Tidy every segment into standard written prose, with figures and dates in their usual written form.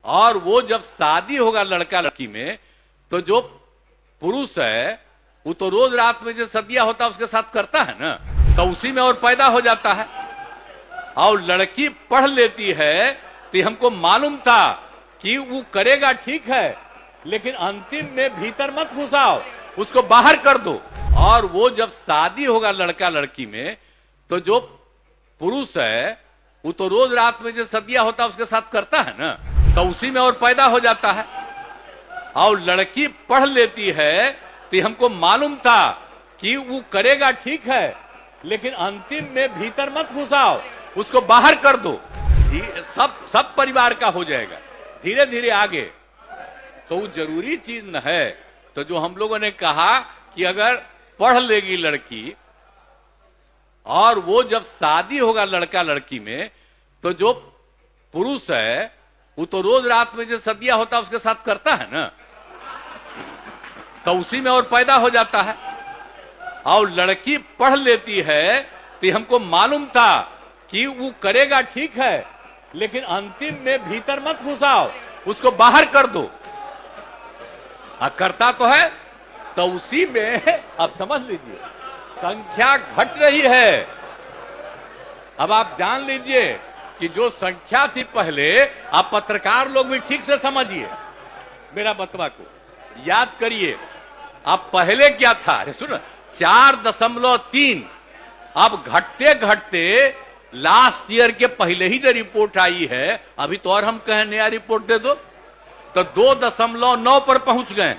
और वो जब शादी होगा लड़का लड़की में, तो जो पुरुष है वो तो रोज रात में जो सदिया होता है उसके साथ करता है ना, तो उसी में और पैदा हो जाता है। और लड़की पढ़ लेती है तो हमको मालूम था कि वो करेगा ठीक है, लेकिन अंतिम में भीतर मत घुसाओ, उसको बाहर कर दो। और वो जब शादी होगा लड़का लड़की में, तो जो पुरुष है वो तो रोज रात में जो सदिया होता है उसके साथ करता है ना, तो उसी में और पैदा हो जाता है। और लड़की पढ़ लेती है तो हमको मालूम था कि वो करेगा ठीक है, लेकिन अंतिम में भीतर मत घुसाओ, उसको बाहर कर दो। सब परिवार का हो जाएगा धीरे धीरे आगे। तो वो जरूरी चीज न है। तो जो हम लोगों ने कहा कि अगर पढ़ लेगी लड़की और वो जब शादी होगा लड़का लड़की में, तो जो पुरुष है वो तो रोज रात में जो सदिया होता है उसके साथ करता है ना, तो उसी में और पैदा हो जाता है। और लड़की पढ़ लेती है तो हमको मालूम था कि वो करेगा ठीक है, लेकिन अंतिम में भीतर मत घुसाओ, उसको बाहर कर दो। करता तो है, तो उसी में अब समझ लीजिए संख्या घट रही है। अब आप जान लीजिए कि जो संख्या थी पहले, आप पत्रकार लोग भी ठीक से समझिए मेरा बतवा को, याद करिए। अब पहले क्या था, अरे सुनो, 4.3। अब घटते घटते लास्ट ईयर के पहले ही जो रिपोर्ट आई है, अभी तो और हम कहें नया रिपोर्ट दे दो, तो 2.9 पर पहुंच गए।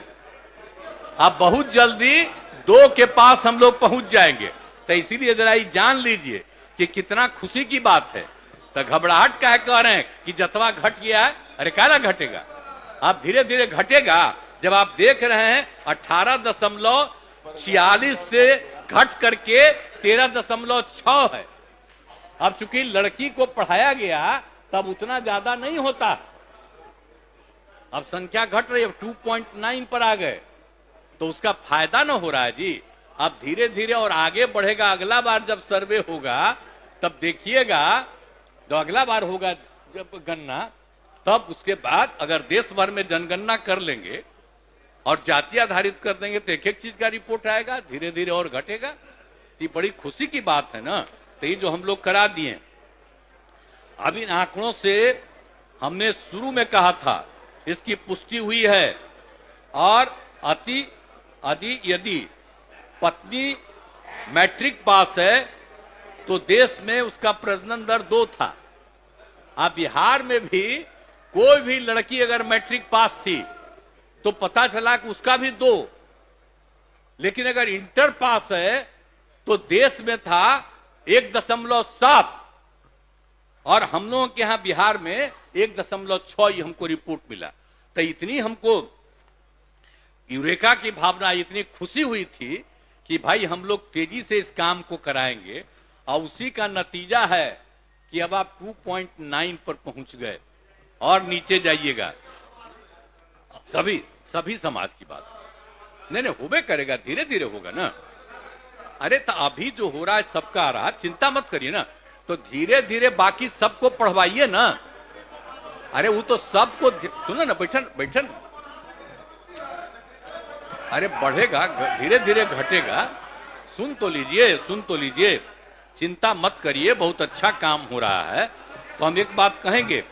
अब बहुत जल्दी 2 के पास हम लोग पहुंच जाएंगे। तो इसीलिए जरा जान लीजिए कि कितना खुशी की बात है। तो घबराहट का है कह रहे हैं कि जतवा घट गया है, अरे काला घटेगा, अब धीरे धीरे घटेगा। जब आप देख रहे हैं 18.46 से घट करके 13.6 है। अब चूंकि लड़की को पढ़ाया गया तब उतना ज्यादा नहीं होता, अब संख्या घट रही है, 2.9 पर आ गए, तो उसका फायदा ना हो रहा है जी। अब धीरे धीरे और आगे बढ़ेगा। अगला बार जब सर्वे होगा तब देखिएगा, जो अगला बार होगा जब गणना, तब उसके बाद अगर देश भर में जनगणना कर लेंगे और जाति आधारित कर देंगे तो एक एक चीज का रिपोर्ट आएगा, धीरे धीरे और घटेगा। ये बड़ी खुशी की बात है ना। तो ये जो हम लोग करा दिए, अब इन आंकड़ों से हमने शुरू में कहा था, इसकी पुष्टि हुई है। और यदि पत्नी मैट्रिक पास है तो देश में उसका प्रजनन दर 2 था। अब बिहार में भी कोई भी लड़की अगर मैट्रिक पास थी तो पता चला कि उसका भी 2, लेकिन अगर इंटर पास है तो देश में था 1.7, और हम लोगों के यहां बिहार में 1.6 हमको रिपोर्ट मिला। तो इतनी हमको यूरेका की भावना, इतनी खुशी हुई थी कि भाई हम लोग तेजी से इस काम को कराएंगे। और उसी का नतीजा है कि अब आप 2.9 पर पहुंच गए और नीचे जाइएगा। सभी समाज की बात नहीं होबे करेगा, धीरे धीरे होगा ना। अरे तो अभी जो हो रहा है सबका आ रहा, चिंता मत करिए ना। तो धीरे धीरे बाकी सबको पढ़वाइए ना। अरे वो तो सबको सुनो ना, बैठन अरे बढ़ेगा, धीरे धीरे घटेगा। सुन तो लीजिए, चिंता मत करिए, बहुत अच्छा काम हो रहा है। तो हम एक बात कहेंगे